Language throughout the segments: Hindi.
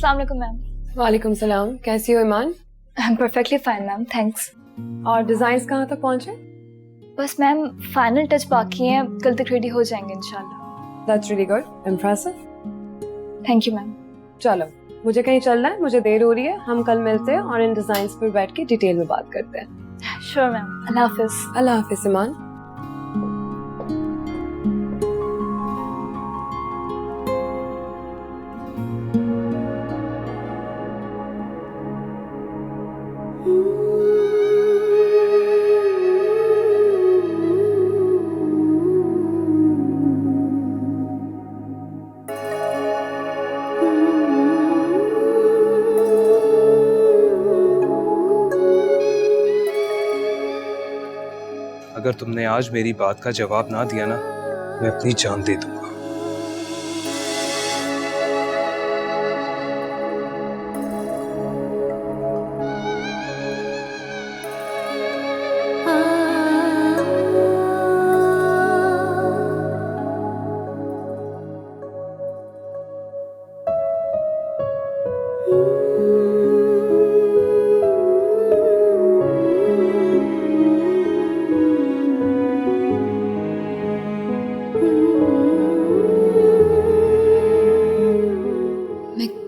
अस्सलाम वालेकुम मैम। वालेकुम सलाम। कैसी हो Iman? I am perfectly fine ma'am, thanks. और डिजाइन्स कहाँ तक पहुँचे? बस मैम फाइनल टच बाकी हैं, कल तक रेडी हो जाएंगे इंशाल्लाह। That's really good, impressive. Thank you ma'am. चलो मुझे कहीं चलना है, मुझे देर हो रही है, हम कल मिलते हैं और इन डिजाइन्स पर बैठ के डिटेल में बात करते हैं। श्योर मैम, अल्लाह हाफिज। अल्लाह हाफिज ईमान। अगर तुमने आज मेरी बात का जवाब ना दिया ना, मैं अपनी जान दे दूंगा।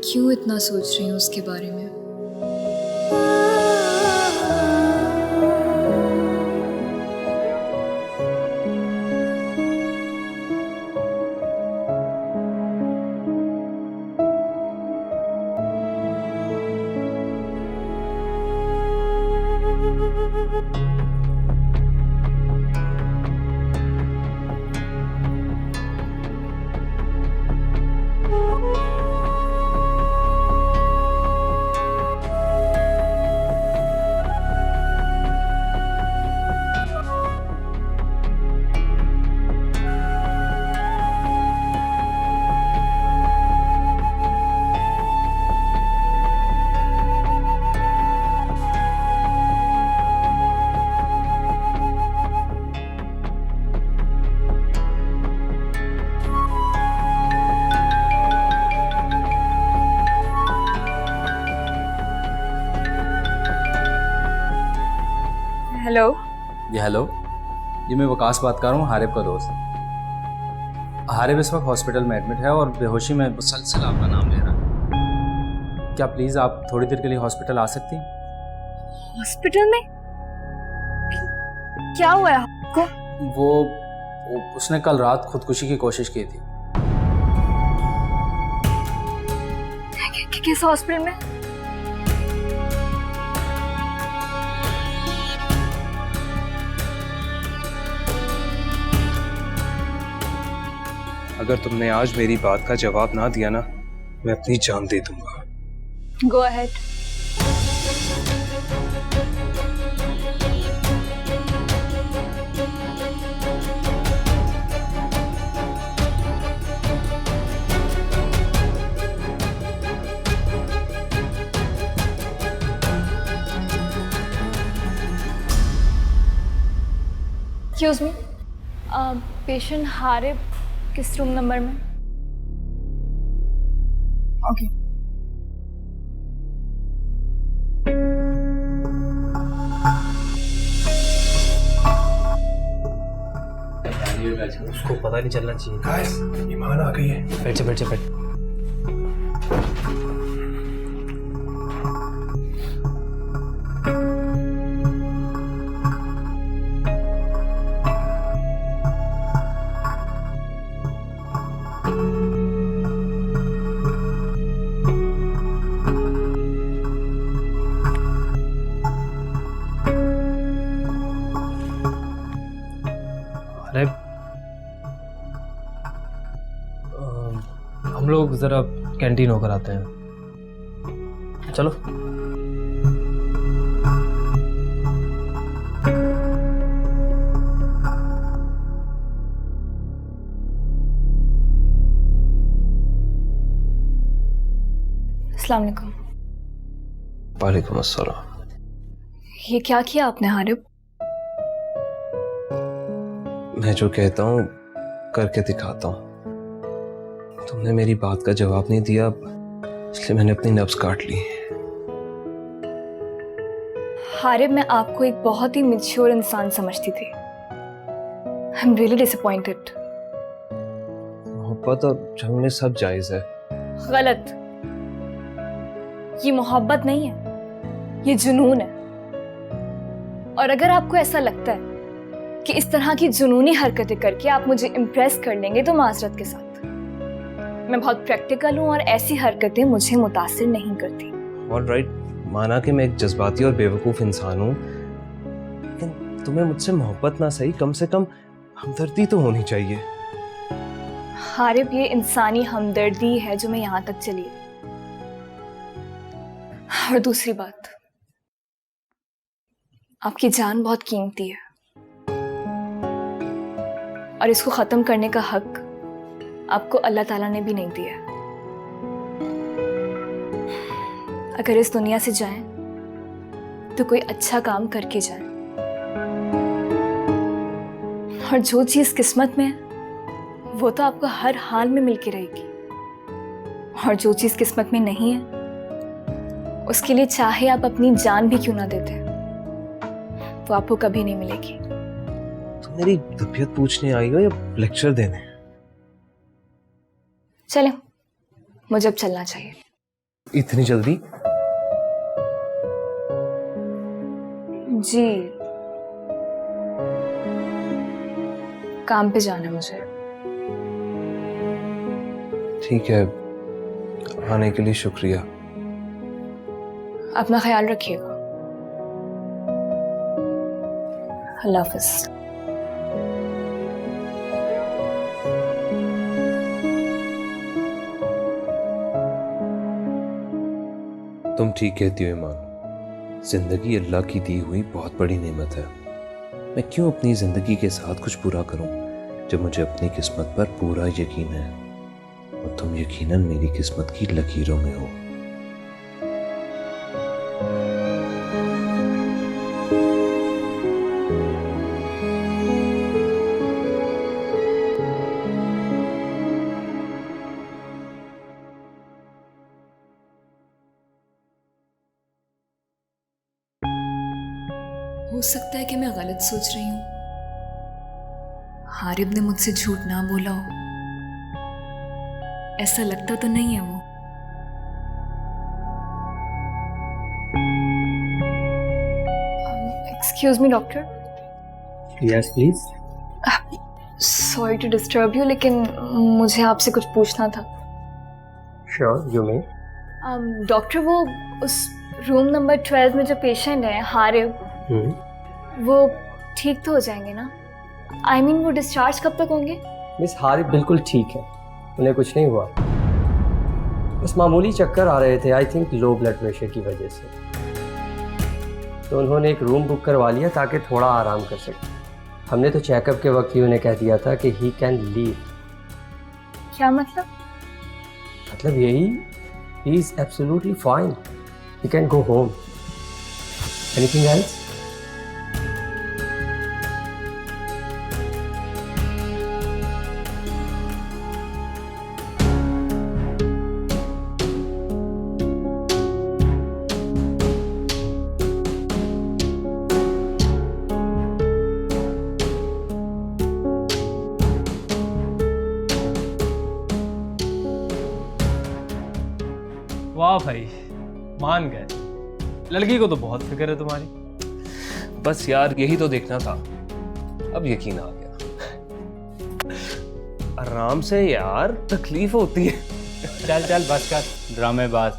क्यों इतना सोच रही हूँ उसके बारे में? हेलो। हेलो, ये मैं वकास बात कर रहा हूँ, हारिब का दोस्त। हारिब इस वक्त हॉस्पिटल में एडमिट है और बेहोशी में मुसलसल आपका नाम ले रहा है। क्या प्लीज़ आप थोड़ी देर के लिए हॉस्पिटल आ सकती हैं? हॉस्पिटल में? क्या हुआ है आपको? उसने कल रात खुदकुशी की कोशिश की थी। किस हॉस्पिटल में? अगर तुमने आज मेरी बात का जवाब ना दिया ना, मैं अपनी जान दे दूंगा। Go ahead. Excuse me, patient Harib किस रूम नंबर में? ओके। उसको पता नहीं चलना चाहिए। गाइस, ईमान आ गई है। बैठ जा, बैठ जा, बैठ। अरे हम लोग जरा कैंटीन होकर आते हैं, चलो। अस्सलाम वालेकुम। वालेकुम अस्सलाम। ये क्या किया आपने हारिब? मैं जो कहता हूँ करके दिखाता हूँ। तुमने मेरी बात का जवाब नहीं दिया, इसलिए मैंने अपनी नब्ज काट ली। हारिब, मैं आपको एक बहुत ही मैच्योर इंसान समझती थी। I am really disappointed. मोहब्बत और जंग में सब जायज है। गलत। ये मोहब्बत नहीं है, ये जुनून है। और अगर आपको ऐसा लगता है कि इस तरह की जुनूनी हरकतें करके आप मुझे इम्प्रेस कर लेंगे तो माजरत के साथ, मैं बहुत प्रैक्टिकल हूं और ऐसी हरकतें मुझे मुतासिर नहीं करती। ऑलराइट, माना कि मैं एक जज्बाती और बेवकूफ इंसान हूँ, लेकिन तुम्हें मुझसे मोहब्बत ना सही, कम से कम हमदर्दी तो होनी चाहिए। हारिब, ये इंसानी हमदर्दी है जो मैं यहां तक चली है। और दूसरी बात, आपकी जान बहुत कीमती है और इसको खत्म करने का हक आपको अल्लाह ताला ने भी नहीं दिया। अगर इस दुनिया से जाएं तो कोई अच्छा काम करके जाएं, और जो चीज किस्मत में है वो तो आपको हर हाल में मिलके रहेगी, और जो चीज किस्मत में नहीं है उसके लिए चाहे आप अपनी जान भी क्यों ना देते वो आपको कभी नहीं मिलेगी। तुम मेरी तबीयत पूछने आई हो या लेक्चर देने? चले, मुझे अब चलना चाहिए। इतनी जल्दी? जी, काम पे जाना है मुझे। ठीक है, आने के लिए शुक्रिया। अपना ख्याल रखिएगा। अल्लाह हाफ़िज़। तुम ठीक कहती हो ईमान, जिंदगी अल्लाह की दी हुई बहुत बड़ी नेमत है। मैं क्यों अपनी जिंदगी के साथ कुछ बुरा करूं जब मुझे अपनी किस्मत पर पूरा यकीन है, और तुम यकीनन मेरी किस्मत की लकीरों में हो। हो सकता है कि मैं गलत सोच रही हूँ। हारिब ने मुझसे झूठ ना बोला हो, ऐसा लगता तो नहीं है वो। Excuse me doctor. Yes please. Sorry to disturb you, लेकिन मुझे आपसे कुछ पूछना था। Sure, you may. डॉक्टर, वो उस रूम नंबर 12 में जो पेशेंट है हारिब, वो ठीक तो हो जाएंगे ना? आई मीन वो डिस्चार्ज कब तक होंगे? मिस हारिब बिल्कुल ठीक है, उन्हें कुछ नहीं हुआ, बस मामूली चक्कर आ रहे थे, I think low blood pressure की वजह से। तो उन्होंने एक रूम बुक करवा लिया ताकि थोड़ा आराम कर सके। हमने तो चेकअप के वक्त ही उन्हें कह दिया था कि ही कैन लीव। क्या मतलब? मतलब यही, he is absolutely fine, he can go home. Anything else? वाह भाई, मान गए। लड़की को तो बहुत फिक्र है तुम्हारी। बस यार, यही तो देखना था, अब यकीन आ गया। आराम से यार, तकलीफ होती है। चल चल बस कर ड्रामेबाज।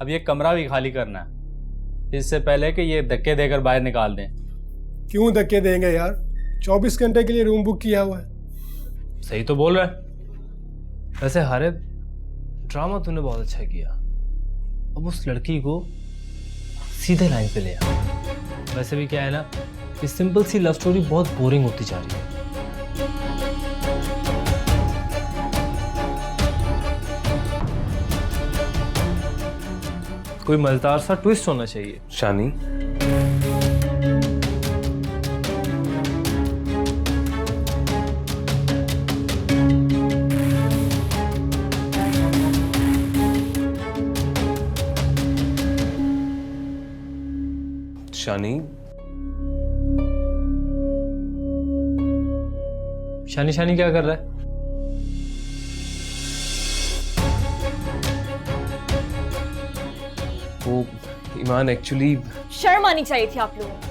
अब ये कमरा भी खाली करना है, इससे पहले कि ये धक्के देकर बाहर निकाल दें। क्यों धक्के देंगे यार, 24 घंटे के लिए रूम बुक किया हुआ है। सही तो बोल रहा है। वैसे हारिब, ड्रामा तूने बहुत अच्छा किया। अब उस लड़की को सीधे लाइन पे ले आ। वैसे भी क्या है ना, कि सिंपल सी लव स्टोरी बहुत बोरिंग होती जा रही है। कोई मजेदार सा ट्विस्ट होना चाहिए। शानी, शानी, शानी शानी क्या कर रहा है? वो ईमान एक्चुअली शर्म आनी चाहिए थी आप लोगों को।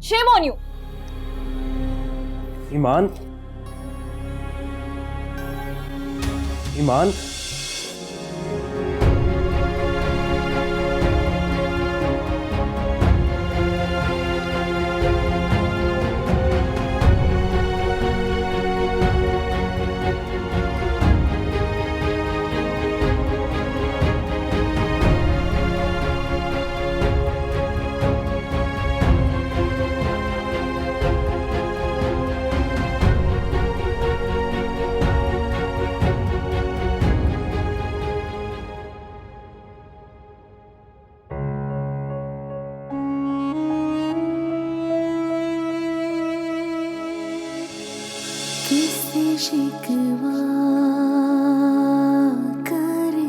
Shame on you! ईमान, ईमान, किससे शिकवा करे,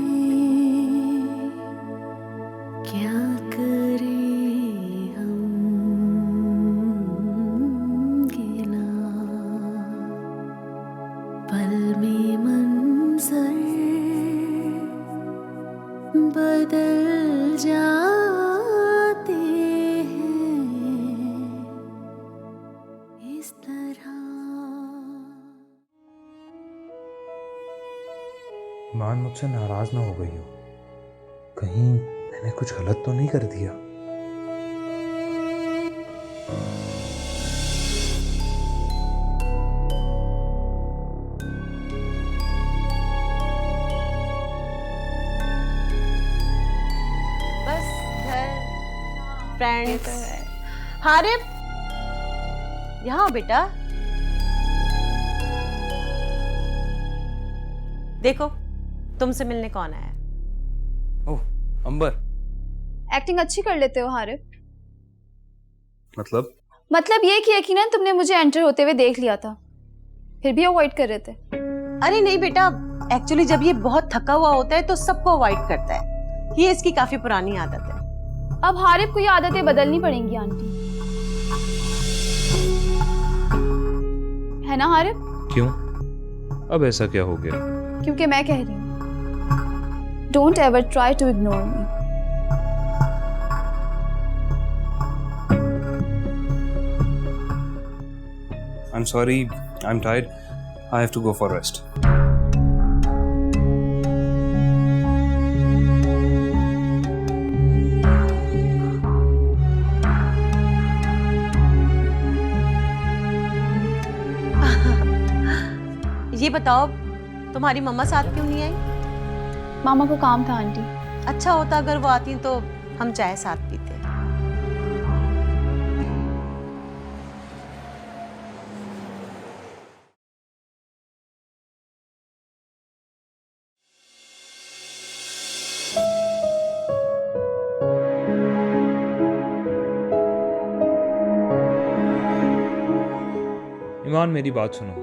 क्या करे हम गिला, पल में मंजर बदल जाते हैं इस तरह। ईमान मुझसे नाराज ना हो गई हो? कहीं मैंने कुछ गलत तो नहीं कर दिया? बस घर, फ्रेंड्स। हारिब, यहाँ आओ बेटा। देखो तुमसे मिलने कौन आया। ओह अंबर, एक्टिंग अच्छी कर लेते हो हारिब। मतलब ये कि यकीनन तुमने मुझे एंटर होते हुए देख लिया था, फिर भी अवॉइड कर रहे थे। अरे नहीं बेटा, एक्चुअली जब ये बहुत थका हुआ होता है तो सबको अवॉइड करता है। ये इसकी काफी पुरानी आदत है। अब हारिब को ये आदतें बदलनी पड़ेंगी आंटी, है ना हारिब? क्यों? अब ऐसा क्या हो गया? क्योंकि मैं कह रही हूँ, don't ever try to ignore me. I'm sorry, I'm tired. I have to go for rest. ये बताओ तुम्हारी मम्मा साथ क्यों नहीं आई? मामा को काम था आंटी। अच्छा होता अगर वो आती तो हम चाय साथ पीते। ईमान मेरी बात सुनो।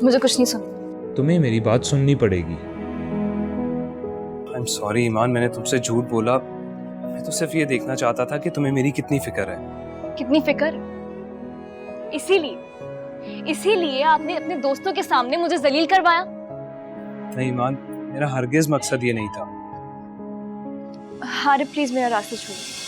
मुझे कुछ नहीं सुनना। तुम्हें मेरी बात सुननी पड़ेगी। I'm sorry ईमान, मैंने तुमसे झूठ बोला। मैं तो सिर्फ ये देखना चाहता था कि तुम्हें मेरी कितनी फिक्र है। कितनी फिक्र? इसीलिए आपने अपने दोस्तों के सामने मुझे जलील करवाया। नहीं ईमान, मेरा हरगिज मकसद ये नहीं था। हारिब प्लीज मेरा रास्ता छोड़िए।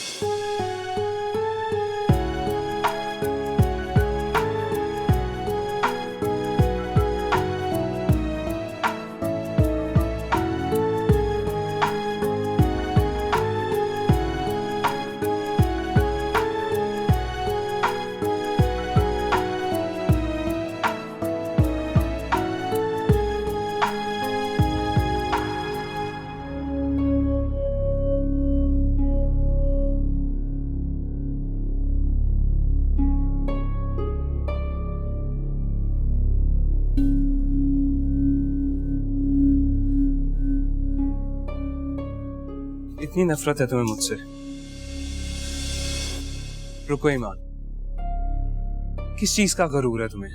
इतनी नफरत है तुम्हें मुझसे? रुको ईमान, किस चीज का गरूर है तुम्हें?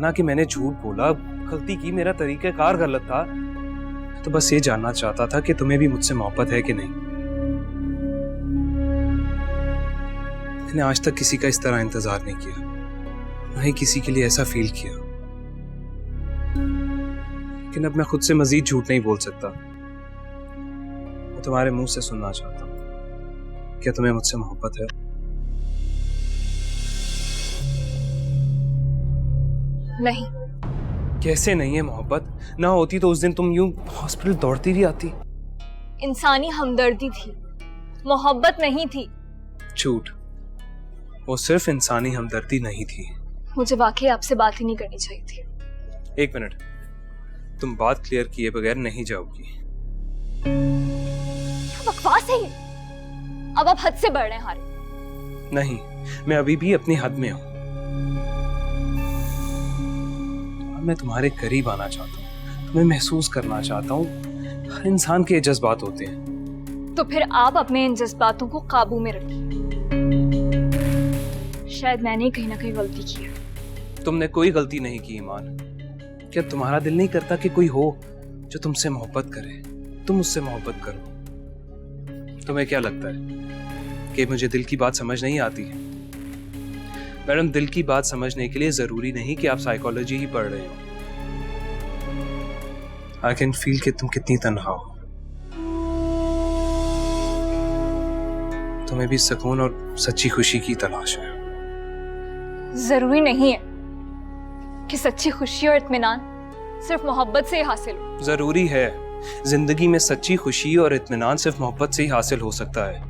माना कि मैंने झूठ बोला, गलती की, मेरा तरीक़ाकार गलत था, तो बस ये जानना चाहता था कि तुम्हें भी मुझसे मोहब्बत है कि नहीं। मैंने आज तक किसी का इस तरह इंतजार नहीं किया, ना ही किसी के लिए ऐसा फील किया। लेकिन अब मैं खुद से मजीद झूठ नहीं बोल सकता। मैं तुम्हारे मुंह से सुनना चाहता हूँ, क्या तुम्हें मुझसे मोहब्बत है? नहीं। कैसे नहीं है मोहब्बत? ना होती तो उस दिन तुम यूं हॉस्पिटल दौड़ती भी आती। इंसानी हमदर्दी थी, मोहब्बत नहीं थी। झूठ, वो सिर्फ इंसानी हमदर्दी नहीं थी। मुझे वाकई आपसे बात ही नहीं करनी चाहिए थी। एक मिनट, तुम बात क्लियर किए बगैर नहीं जाओगी। क्या बकवास है ये? अब आप हद से बढ़ रहे हैं हारे। नहीं, मैं अभी भी अपनी हद में हूं। मैं तुम्हारे करीब आना चाहता हूँ, तुम्हें महसूस करना चाहता हूँ। हर इंसान के जज्बात होते हैं। तो फिर आप अपने इन जज्बातों को काबू में रखिए। शायद मैंने कहीं ना कहीं गलती की है। तुमने कोई गलती नहीं की ईमान। क्या तुम्हारा दिल नहीं करता कि कोई हो जो तुमसे मोहब्बत करे, तुम उससे मोहब्बत करो? तुम्हें क्या लगता है कि मुझे दिल की बात समझ नहीं आती है? मैडम, दिल की बात समझने के लिए जरूरी नहीं कि आप साइकोलॉजी ही पढ़ रहे हो। आई कैन फील कि तुम कितनी तन्हा हो। तुम्हें भी सुकून और सच्ची खुशी की तलाश है। जरूरी नहीं है कि सच्ची खुशी और इत्मीनान सिर्फ मोहब्बत से ही हासिल हो। जरूरी है। जिंदगी में सच्ची खुशी और इत्मीनान सिर्फ मोहब्बत से ही हासिल हो सकता है।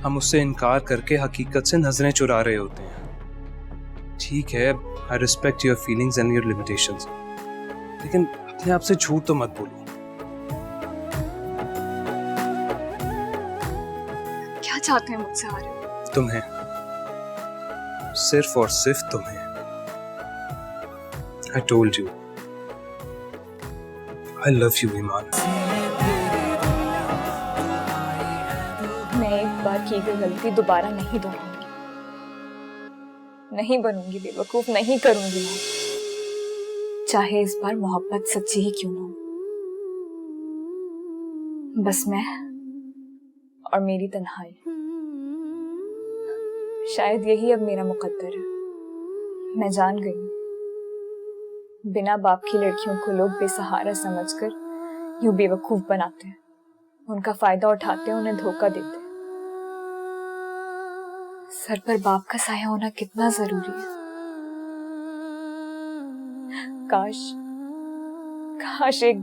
हम उससे इनकार करके हकीकत से नजरें चुरा रहे होते हैं। ठीक है, I respect your feelings and your limitations, लेकिन अपने आप से झूठ तो मत बोलो। क्या चाहते हैं मुझसे हारे? तुम्हें, सिर्फ और सिर्फ तुम्हें। I told you, I love you, ईमान। मैं एक बार की गई गलती दोबारा नहीं दोहराऊंगी, नहीं बनूंगी बेवकूफ, नहीं करूंगी। चाहे इस बार मोहब्बत सच्ची ही क्यों ना हो। बस मैं और मेरी तन्हाई, शायद यही अब मेरा मुकद्दर है। मैं जान गई हूं, बिना बाप की लड़कियों को लोग बेसहारा समझकर यूं बेवकूफ बनाते हैं, उनका फायदा उठाते हैं, उन्हें धोखा देते हैं। सर पर बाप का साया होना कितना जरूरी है। काश काश एक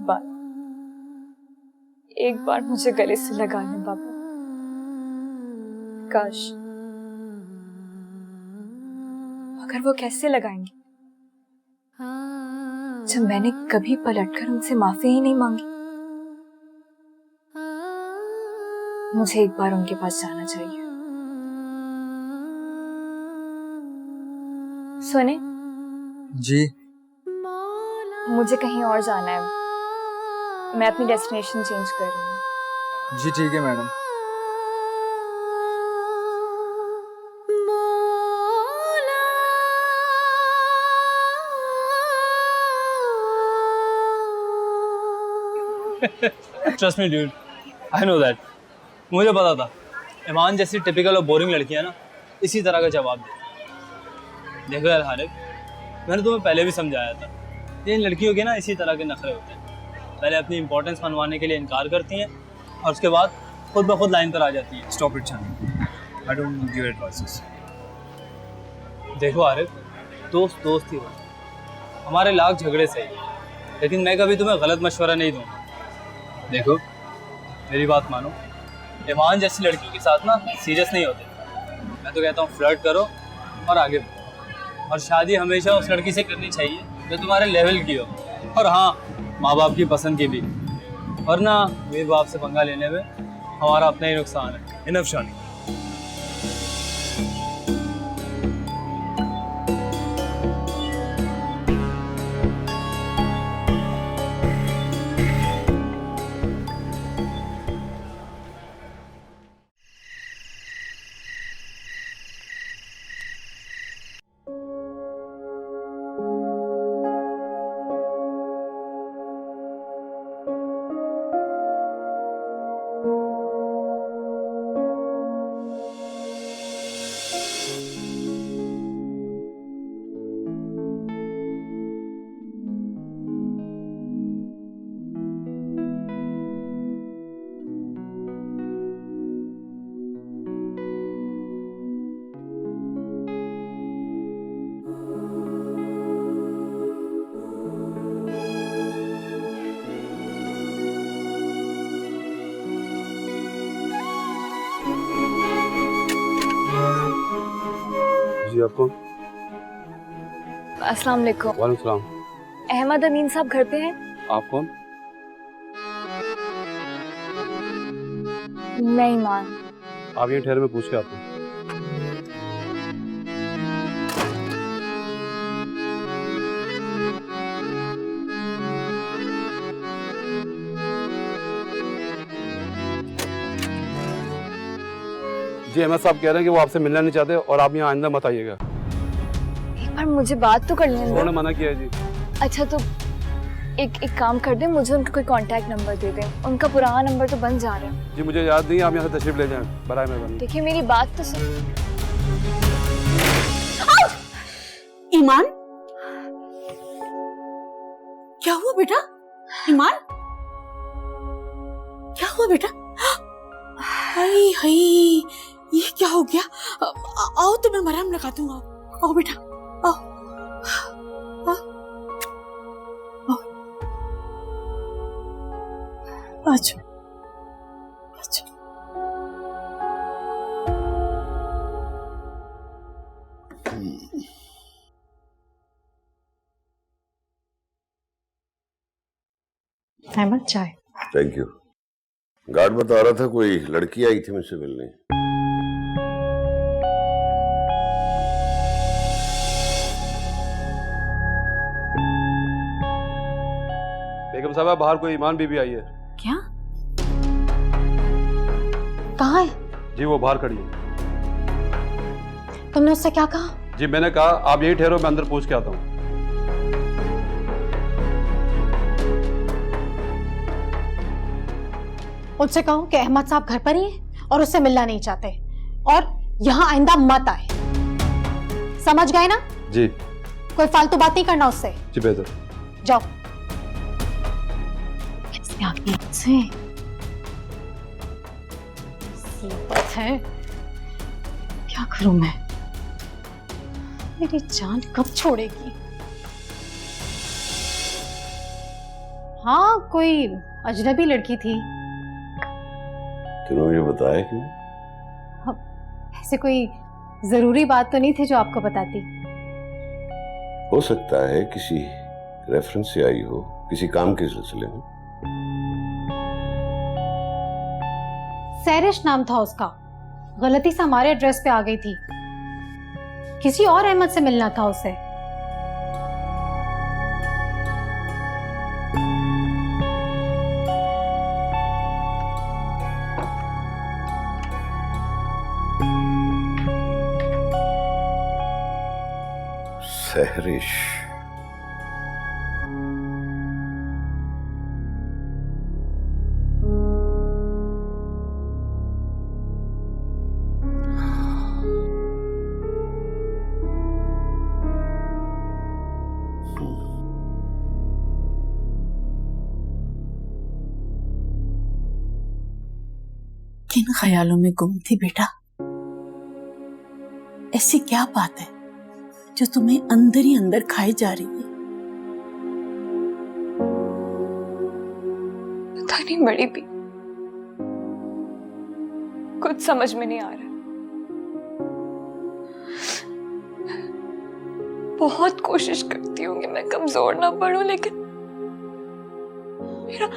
बार मुझे गले से लगा लें बाबा। काश, मगर वो कैसे लगाएंगे जब मैंने कभी पलटकर उनसे माफी ही नहीं मांगी। मुझे एक बार उनके पास जाना चाहिए। सुने जी, मुझे कहीं और जाना है, मैं अपनी डेस्टिनेशन चेंज कर रही हूँ। जी ठीक है madam. Trust me dude, I know that. मुझे पता था ईमान जैसी टिपिकल और बोरिंग लड़कियां ना इसी तरह का जवाब दे। देखो यार हारिब, मैंने तुम्हें पहले भी समझाया था, इन लड़कियों के ना इसी तरह के नखरे होते हैं। पहले अपनी इंपॉर्टेंस मनवाने के लिए इनकार करती हैं और उसके बाद खुद ब खुद लाइन पर आ जाती हैं। स्टॉप इट जानी, I don't need your advices. देखो हारिब, दोस्त दोस्त ही हो, हमारे लाख झगड़े सही, लेकिन मैं कभी तुम्हें गलत मशवरा नहीं दूंगा। देखो मेरी बात मानो, ईमान जैसी लड़की के साथ ना सीरियस नहीं होते। मैं तो कहता हूँ फ्लर्ट करो और आगे बढ़ो, और शादी हमेशा उस लड़की से करनी चाहिए जो तुम्हारे लेवल की हो, और हाँ, माँ बाप की पसंद की भी, वरना मेरे बाप से पंगा लेने में हमारा अपना ही नुकसान है। इनफ शानी। जी, आप कौन? अस्सलाम वालेकुम। वालेकुम सलाम। अहमद अमीन साहब घर पे हैं? आप कौन? मैं ईमान। आप यहीं ठहरे, मैं पूछ के आता हूँ। जी अहमद साहब कह रहे हैं कि वो आपसे मिलना नहीं चाहते और आप यहाँ आइंदा मत आइएगा। एक बार मुझे बात तो करने दो। उन्होंने मना किया है जी। अच्छा तो एक काम कर दे, मुझे उनका कोई कांटेक्ट नंबर दे दें। उनका पुराना नंबर तो बंद जा रहा है। जी मुझे याद नहीं, आप यहाँ से तशरीफ ले जाएं, बराए मेहरबानी। देखिए मेरी बात तो सुन। ईमान, क्या हुआ बेटा? ईमान, क्या हुआ बेटा? हाय हाय, ये क्या हो गया? आओ तो मैं मरहम लगा दूंगा। आओ बेटा, आओ आओ आओ, अच्छा अच्छा। अहमद चाय। Thank you. गार्ड बता रहा था कोई लड़की आई थी मुझसे मिलने। बेगम साहब बाहर कोई ईमान बीबी आई है। क्या? कहाँ है? जी वो बाहर खड़ी है। तुमने उससे क्या कहा? जी मैंने कहा आप यहीं ठहरो, मैं अंदर पूछ के आता हूँ। उनसे कहो कि अहमद साहब घर पर ही हैं और उससे मिलना नहीं चाहते और यहाँ आइंदा मत आए। समझ गए ना? जी। कोई फालतू बात नहीं करना उससे। जी बेहतर। जाओ। कैसे आ गई से? मुसीबत है। क्या करूं मैं? मेरी जान कब छोड़ेगी? हाँ कोई अजनबी लड़की थी। तूने मुझे बताया क्यों? ऐसे कोई जरूरी बात तो नहीं थी जो आपको बताती। हो सकता है किसी रेफरेंस से आई हो, किसी काम के सिलसिले में। सैरिश नाम था उसका, गलती से हमारे एड्रेस पे आ गई थी। किसी और अहमद से मिलना था उसे। सहरिश। किन ख्यालों में गुम थी बेटा? ऐसी क्या बात है जो तुम्हें अंदर ही अंदर खाई जा रही है? पता नहीं बड़ी भी, कुछ समझ में नहीं आ रहा। बहुत कोशिश करती हूँ कि मैं कमजोर ना पड़ूं, लेकिन मेरा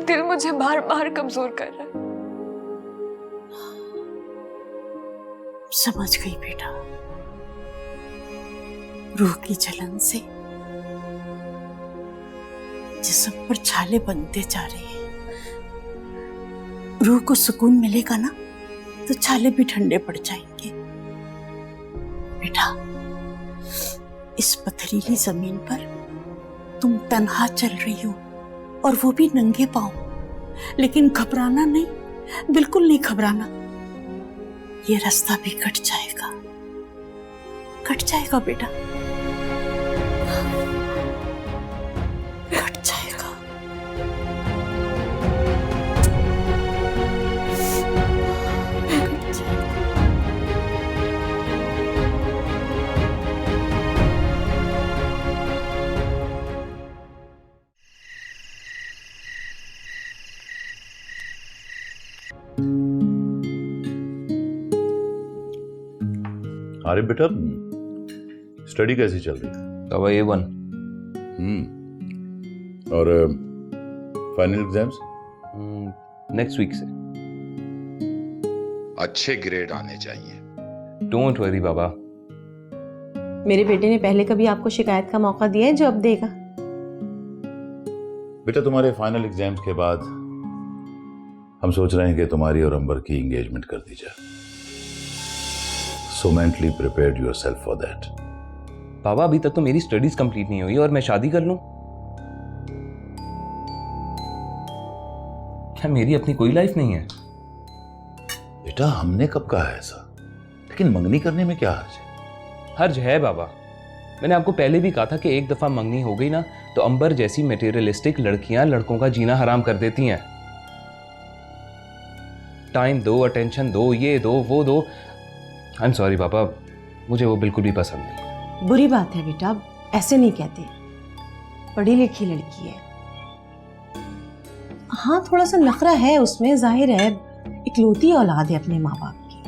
दिल मुझे बार बार कमजोर कर रहा है। समझ गई बेटा, रूह की जलन से जिस्म पर छाले बनते जा रहे हैं। रूह को सुकून मिलेगा ना तो छाले भी ठंडे पड़ जाएंगे। बेटा, इस पथरीली जमीन पर तुम तन्हा चल रही हो और वो भी नंगे पांव। लेकिन घबराना नहीं, बिल्कुल नहीं घबराना। ये रास्ता भी कट जाएगा, कट जाएगा बेटा, कट जाएगा। कट जाएगा। अरे बेटा, स्टडी कैसी चल रही है? बाबा A1। और फाइनल एग्जाम्स? नेक्स्ट वीक से। अच्छे ग्रेड आने चाहिए। डोंट वरी बाबा। मेरे बेटे ने पहले कभी आपको शिकायत का मौका दिया है जो अब देगा? बेटा, तुम्हारे फाइनल एग्जाम्स के बाद हम सोच रहे हैं कि तुम्हारी और अंबर की एंगेजमेंट कर दी जाए। So mentally prepared yourself for that. बाबा अभी तक तो मेरी स्टडीज कंप्लीट नहीं हुई और मैं शादी कर लूं? क्या मेरी अपनी कोई लाइफ नहीं है? बेटा, हमने कब कहा है ऐसा? लेकिन मंगनी करने में क्या हर्ज है? हर्ज है बाबा। मैंने आपको पहले भी कहा था कि एक दफा मंगनी हो गई ना तो अंबर जैसी मटेरियलिस्टिक लड़कियां लड़कों का जीना हराम कर देती हैं। टाइम दो, अटेंशन दो, ये दो, वो दो। आई एम सॉरी पापा, मुझे वो बिल्कुल भी पसंद नहीं। बुरी बात है बेटा, ऐसे नहीं कहते। पढ़ी लिखी लड़की है। हाँ, थोड़ा सा नखरा है उसमें, जाहिर है। इकलौती औलाद है अपने माँ बाप की,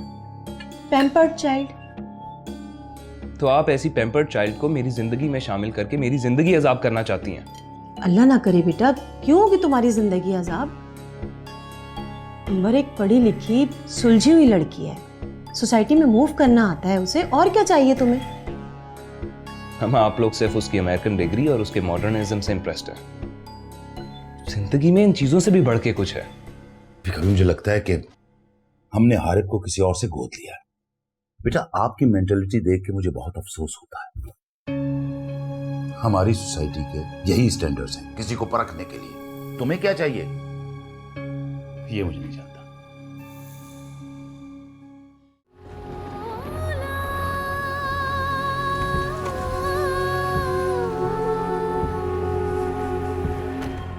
पैम्पर्ड चाइल्ड। तो आप ऐसी पैम्पर्ड चाइल्ड को मेरी जिंदगी में शामिल करके मेरी जिंदगी अजाब करना चाहती हैं? अल्लाह ना करे बेटा, क्यों होगी तुम्हारी जिंदगी अजाब? अंबर एक पढ़ी लिखी सुलझी हुई लड़की है, सोसाइटी में मूव करना आता है उसे, और क्या चाहिए तुम्हें? हम आप लोग सिर्फ उसकी अमेरिकन डिग्री और उसके मॉडर्निज्म से इंप्रेस्ड हैं। जिंदगी में इन चीजों से भी बढ़ के कुछ है। कभी मुझे लगता है कि हमने हारिब को किसी और से गोद लिया है। बेटा, आपकी मेंटालिटी देख के मुझे बहुत अफसोस होता है। हमारी सोसाइटी के यही स्टैंडर्ड्स हैं किसी को परखने के लिए। तुम्हें क्या चाहिए ये मुझे नहीं जानना।